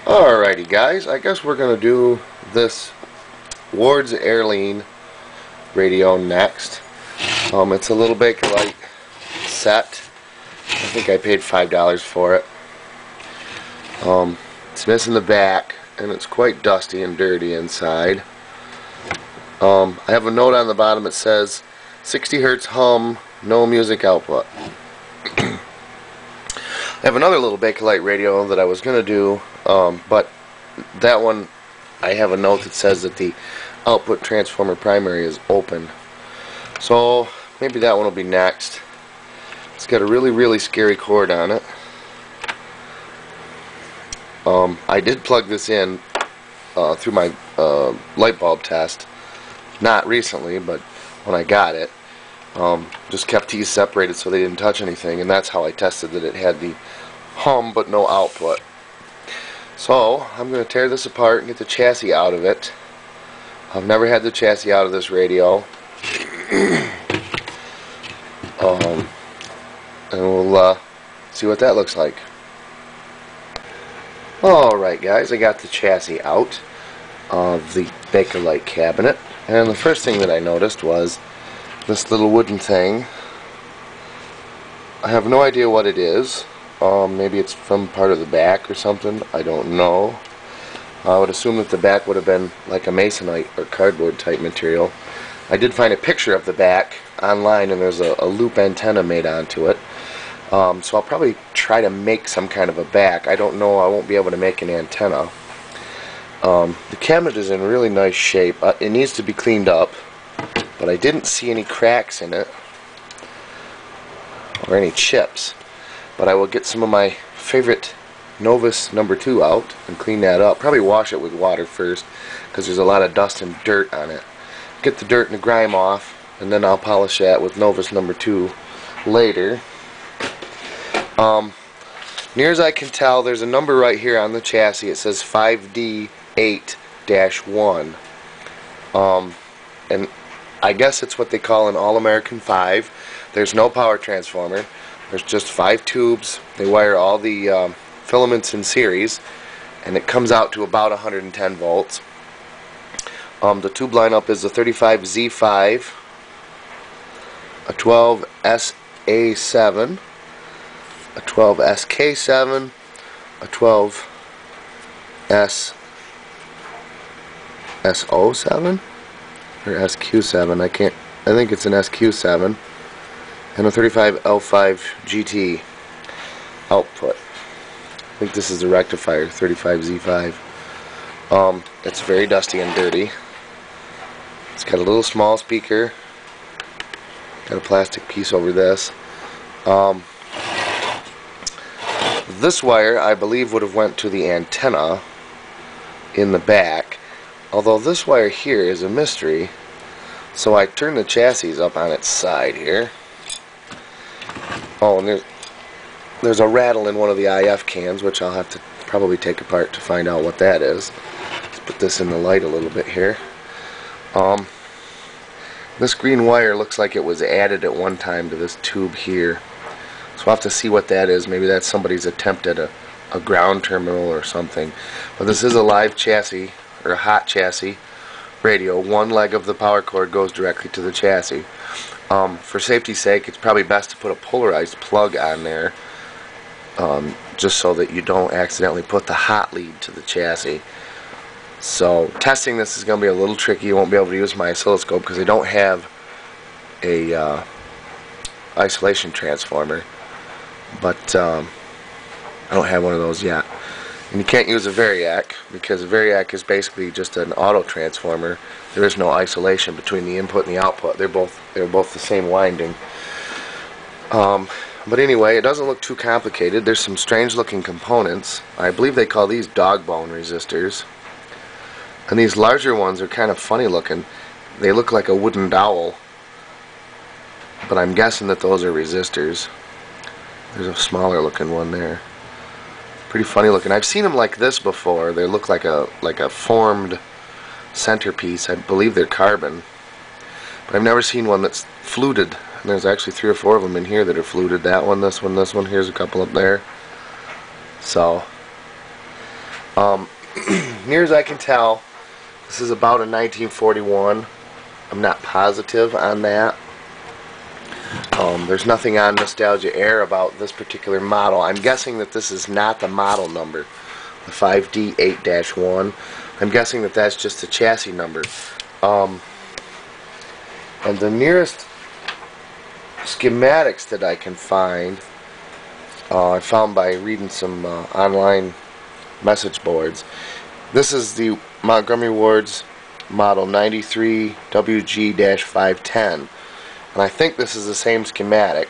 Alrighty guys, I guess we're going to do this Wards Airline radio next. It's a little Bakelite set. I think I paid $5 for it. It's missing the back and it's quite dusty and dirty inside. I have a note on the bottom that says 60 Hertz hum, no music output. I have another little Bakelite radio that I was going to do, but that one I have a note that says that the output transformer primary is open. So maybe that one will be next. It's got a really scary cord on it. I did plug this in through my light bulb test, not recently, but when I got it. Just kept these separated so they didn't touch anything, and that's how I tested that it had the hum but no output. So I'm going to tear this apart and get the chassis out of it. I've never had the chassis out of this radio. And we'll see what that looks like. Alright guys, I got the chassis out of the Bakelite cabinet, and the first thing that I noticed was this little wooden thing. I have no idea what it is. Maybe it's from part of the back or something. I don't know. I would assume that the back would have been like a masonite or cardboard type material. I did find a picture of the back online, and there's a loop antenna made onto it. So I'll probably try to make some kind of a back. I don't know. I won't be able to make an antenna. The cabinet is in really nice shape. It needs to be cleaned up, but I didn't see any cracks in it or any chips. But I will get some of my favorite Novus number 2 out and clean that up. Probably wash it with water first, because there's a lot of dust and dirt on it. Get the dirt and the grime off, and then I'll polish that with Novus number 2 later. Near as I can tell, there's a number right here on the chassis. It says 5d8-1. And I guess it's what they call an All-American 5. There's no power transformer. There's just 5 tubes. They wire all the filaments in series, and it comes out to about 110 volts. The tube lineup is a 35Z5, a 12SA7, a 12SK7, a 12SO7 or SQ7. I think it's an SQ7, and a 35L5 GT output. I think this is the rectifier, 35Z5. It's very dusty and dirty. It's got a little small speaker. Got a plastic piece over this. This wire, I believe, would have went to the antenna in the back, although this wire here is a mystery. So I turned the chassis up on its side here. Oh, and there's a rattle in one of the IF cans, which I'll have to probably take apart to find out what that is. Let's put this in the light a little bit here. This green wire looks like it was added at one time to this tube here. So we'll have to see what that is. Maybe that's somebody's attempt at a ground terminal or something. But this is a live chassis, or a hot chassis radio. One leg of the power cord goes directly to the chassis. For safety's sake, it's probably best to put a polarized plug on there, just so that you don't accidentally put the hot lead to the chassis. So testing this is going to be a little tricky. I won't be able to use my oscilloscope because I don't have a isolation transformer, but I don't have one of those yet. And you can't use a variac, because a variac is basically just an auto transformer. There is no isolation between the input and the output. They're both the same winding. But anyway, it doesn't look too complicated. There's some strange looking components. I believe they call these dog bone resistors. And these larger ones are kind of funny looking. They look like a wooden dowel, but I'm guessing that those are resistors. There's a smaller looking one there. Pretty funny looking. I've seen them like this before. They look like a formed centerpiece. I believe they're carbon, but I've never seen one that's fluted. And there's actually 3 or 4 of them in here that are fluted. That one, this one, this one. Here's a couple up there. So Near as I can tell, this is about a 1941. I'm not positive on that. There's nothing on Nostalgia Air about this particular model. I'm guessing that this is not the model number, the 5d8-1. I'm guessing that that's just the chassis number. And the nearest schematics that I can find, I found by reading some online message boards. This is the Montgomery Wards model 93 WG-510, and I think this is the same schematic.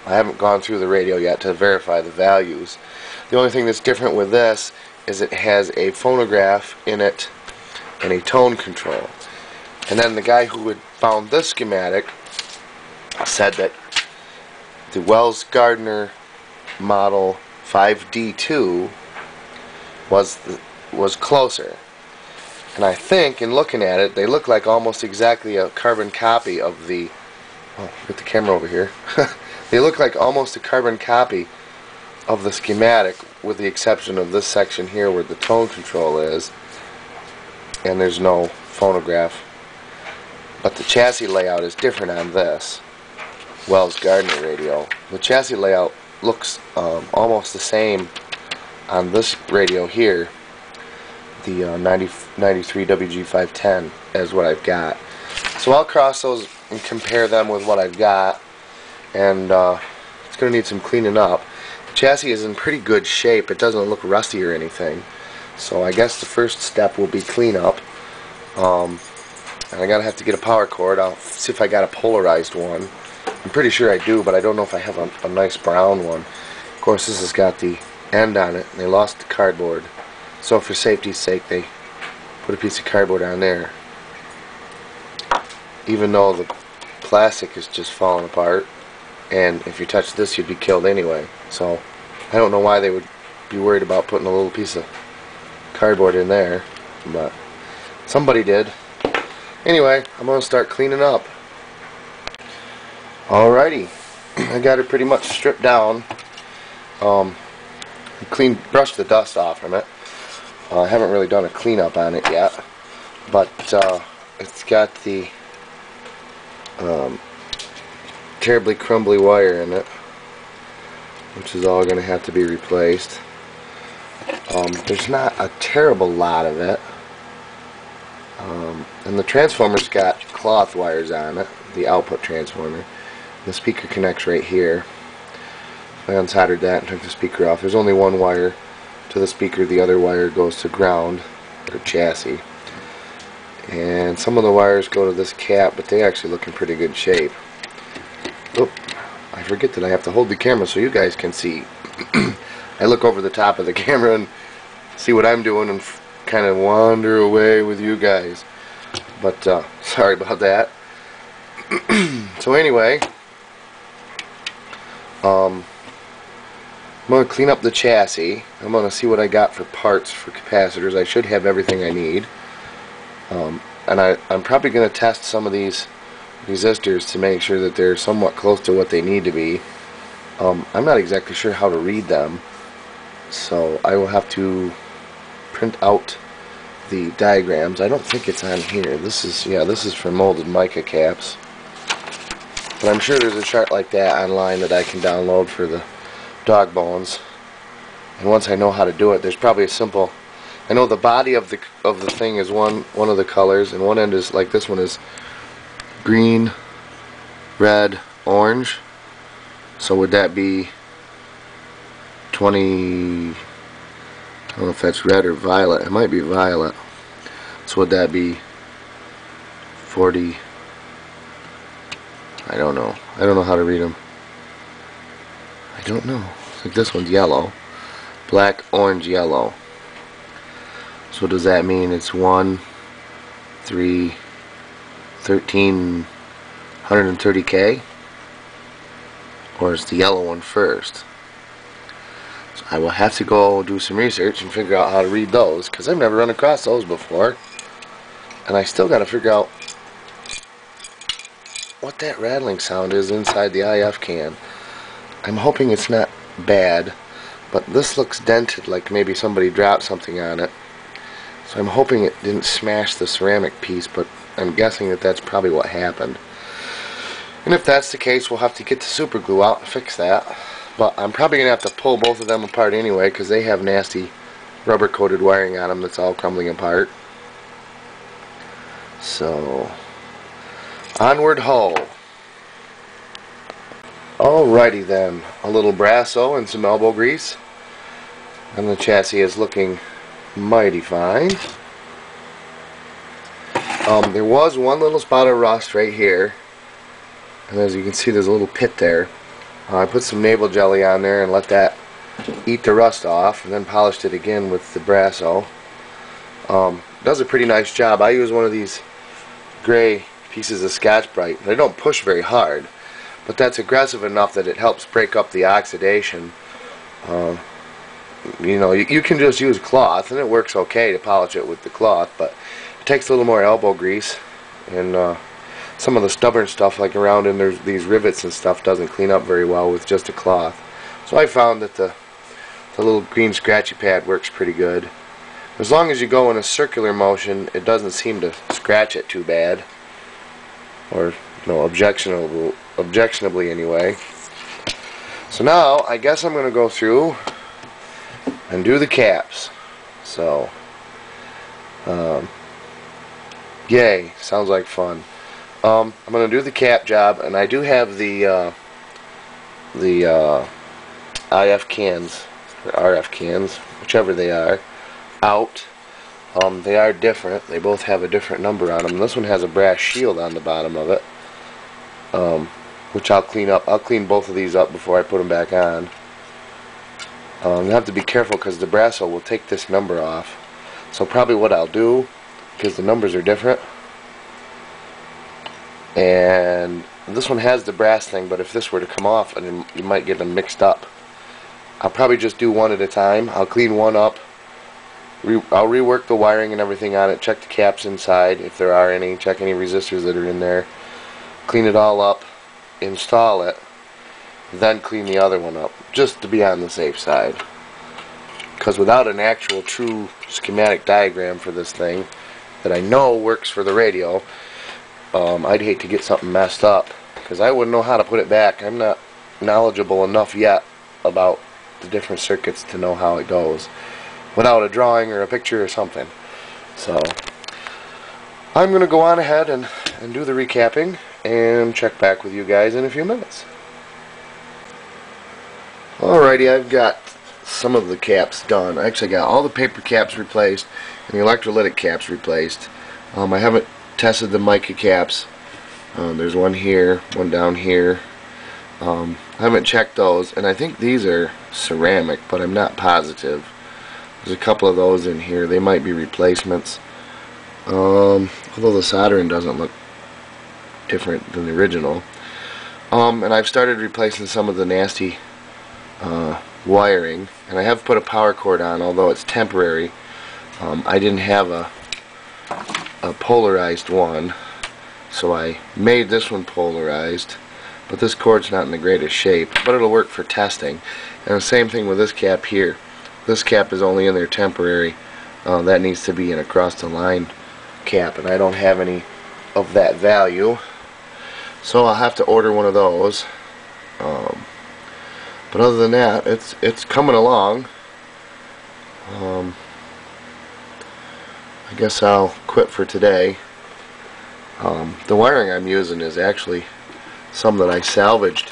I haven't gone through the radio yet to verify the values. The only thing that's different with this is it has a phonograph in it and a tone control. And then the guy who had found this schematic said that the Wells Gardner model 5D2 was closer. And I think, in looking at it, they look like almost exactly a carbon copy of the... Oh, get the camera over here. They look like almost a carbon copy of the schematic, with the exception of this section here where the tone control is, and there's no phonograph. But the chassis layout is different on this Wells Gardner radio. The chassis layout looks almost the same on this radio here, the 93 WG-510, as what I've got. So I'll cross those and compare them with what I've got, and it's going to need some cleaning up. The chassis is in pretty good shape. It doesn't look rusty or anything. So I guess the first step will be clean up. And I gotta have to get a power cord. I'll see if I got a polarized one. I'm pretty sure I do, but I don't know if I have a nice brown one. Of course, this has got the end on it, and they lost the cardboard. So for safety's sake, they put a piece of cardboard on there. Even though the plastic is just falling apart, and if you touch this, you'd be killed anyway. So I don't know why they would be worried about putting a little piece of cardboard in there, but somebody did. Anyway, I'm going to start cleaning up. Alrighty, I got it pretty much stripped down. Brushed the dust off from it. I haven't really done a cleanup on it yet, but it's got the terribly crumbly wire in it, which is all going to have to be replaced. There's not a terrible lot of it. And the transformer's got cloth wires on it, the output transformer. The speaker connects right here. I unsoldered that and took the speaker off. There's only one wire to the speaker. The other wire goes to ground, or chassis. And some of the wires go to this cap, but they actually look in pretty good shape. Oop, I forget that I have to hold the camera so you guys can see. I look over the top of the camera and see what I'm doing and kind of wander away with you guys. But sorry about that. So anyway, I'm going to clean up the chassis. I'm going to see what I got for parts for capacitors. I should have everything I need. And I'm probably going to test some of these resistors to make sure that they're somewhat close to what they need to be. I'm not exactly sure how to read them, so I will have to print out the diagrams. I don't think it's on here. This is for molded mica caps. But I'm sure there's a chart like that online that I can download for the dog bones. And once I know how to do it, there's probably a simple... I know the body of the thing is one of the colors, and one end is, like this one is green, red, orange. So would that be 20... I don't know if that's red or violet. It might be violet. So would that be 40... I don't know. I don't know how to read them. I don't know. It's like this one's yellow. Black, orange, yellow. So does that mean it's 1, 3, 13, 130K? Or is the yellow one first? So I will have to go do some research and figure out how to read those, because I've never run across those before. And I still got to figure out what that rattling sound is inside the IF can. I'm hoping it's not bad, but this looks dented, like maybe somebody dropped something on it. So I'm hoping it didn't smash the ceramic piece, but I'm guessing that that's probably what happened. And if that's the case, we'll have to get the super glue out and fix that. But I'm probably going to have to pull both of them apart anyway, because they have nasty rubber coated wiring on them that's all crumbling apart. So, onward ho. Alrighty then, a little Brasso and some elbow grease, and the chassis is looking mighty fine. There was one little spot of rust right here, and as you can see there's a little pit there. I put some navel jelly on there and let that eat the rust off, and then polished it again with the Brasso. Does a pretty nice job. I use one of these gray pieces of Scotch-Brite. They don't push very hard, but that's aggressive enough that it helps break up the oxidation. You know, you can just use cloth and it works okay to polish it with the cloth, but it takes a little more elbow grease, and some of the stubborn stuff like around in these rivets and stuff doesn't clean up very well with just a cloth. So I found that the little green scratchy pad works pretty good. As long as you go in a circular motion, it doesn't seem to scratch it too bad, or no, objectionably anyway. So now I guess I'm going to go through and do the caps. So yay, sounds like fun. I'm going to do the cap job, and I do have the IF cans or RF cans, whichever they are, out. They are different. They both have a different number on them. This one has a brass shield on the bottom of it, which I'll clean up. I'll clean both of these up before I put them back on. You have to be careful because the Brasso will take this number off. So probably what I'll do, because the numbers are different, and this one has the brass thing, but if this were to come off, and you might get them mixed up, I'll probably just do one at a time. I'll clean one up. I'll rework the wiring and everything on it, check the caps inside if there are any, check any resistors that are in there, clean it all up, install it, then clean the other one up, just to be on the safe side. Because without an actual true schematic diagram for this thing that I know works for the radio, I'd hate to get something messed up, because I wouldn't know how to put it back. I'm not knowledgeable enough yet about the different circuits to know how it goes without a drawing or a picture or something. So I'm going to go on ahead and do the recapping and check back with you guys in a few minutes. Alrighty, I've got some of the caps done. I actually got all the paper caps replaced and the electrolytic caps replaced. I haven't tested the mica caps. There's one here, one down here. I haven't checked those, and I think these are ceramic, but I'm not positive. There's a couple of those in here. They might be replacements. Although the soldering doesn't look different than the original. And I've started replacing some of the nasty wiring, and I have put a power cord on, although it's temporary. I didn't have a polarized one, so I made this one polarized, but this cord's not in the greatest shape, but it'll work for testing. And the same thing with this cap here. This cap is only in there temporary. That needs to be an across the line cap, and I don't have any of that value, so I'll have to order one of those. But other than that, it's coming along. I guess I'll quit for today. The wiring I'm using is actually some that I salvaged.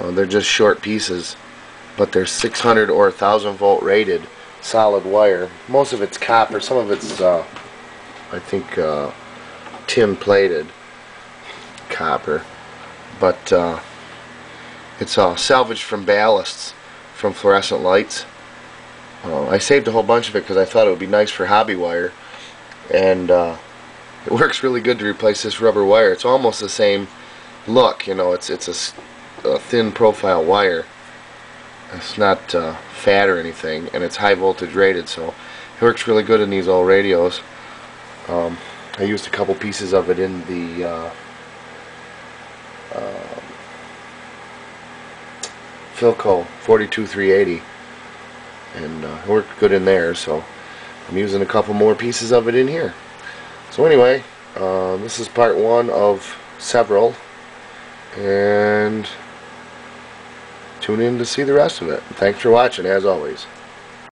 They're just short pieces, but they're 600 or 1000 volt rated solid wire. Most of it's copper, some of it's I think tin plated copper, but it's salvaged from ballasts from fluorescent lights. I saved a whole bunch of it because I thought it would be nice for hobby wire, and it works really good to replace this rubber wire. It's almost the same look, you know. It's a thin profile wire. It's not fat or anything, and it's high voltage rated, so it works really good in these old radios. I used a couple pieces of it in the Philco 42380 and it worked good in there, so I'm using a couple more pieces of it in here. So anyway, this is part one of several, and tune in to see the rest of it. Thanks for watching, as always.